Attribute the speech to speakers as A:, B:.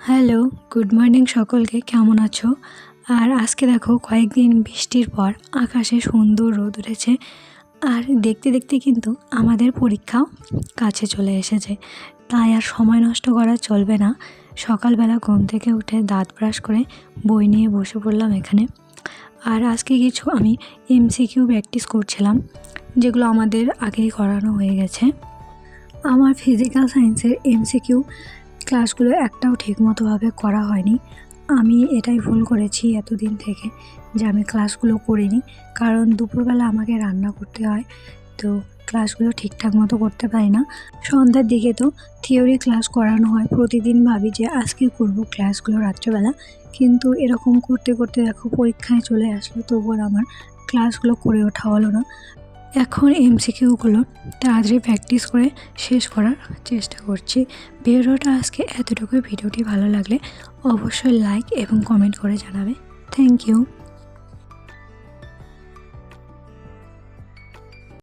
A: Hello, good morning সকলকে। কেমন আছো? আর আজকে দেখো কয়েকদিন বৃষ্টির পর আকাশে সুন্দর রোদ উঠেছে। আর দেখতে দেখতে কিন্তু আমাদের পরীক্ষাও কাছে চলে এসেছে। তাই আর সময় নষ্ট করা চলবে না। সকালবেলা ঘুম থেকে উঠে দাঁত ব্রাশ করে বই নিয়ে বসে পড়লাম এখানে। আর আজকে কিছু আমি এমসিকিউ প্র্যাকটিস করছিলাম, যেগুলো আমাদের আগেই করানো হয়ে গেছে। আমার ফিজিক্যাল সায়েন্সের এমসিকিউ ক্লাসগুলো একটাও ঠিকমতোভাবে করা হয়নি। আমি এটাই ভুল করেছি এতদিন থেকে, যে আমি ক্লাসগুলো করিনি। কারণ দুপুরবেলা আমাকে রান্না করতে হয়, তো ক্লাসগুলো ঠিকঠাক মতো করতে পারি না। সন্ধ্যার দিকে তো থিওরি ক্লাস করানো হয়, প্রতিদিন ভাবি যে আজকে করব ক্লাসগুলো রাত্রেবেলা, কিন্তু এরকম করতে করতে দেখো পরীক্ষায় চলে আসলো, তবুও আমার ক্লাসগুলো করে ওঠা হলো না। এখন এমসিকিউগুলো তাড়াতাড়ি প্র্যাকটিস করে শেষ করার চেষ্টা করছি। ভিডিওটা আজকে এতটুকুই। ভিডিওটি ভালো লাগলে অবশ্যই লাইক এবং কমেন্ট করে জানাবে। Thank you.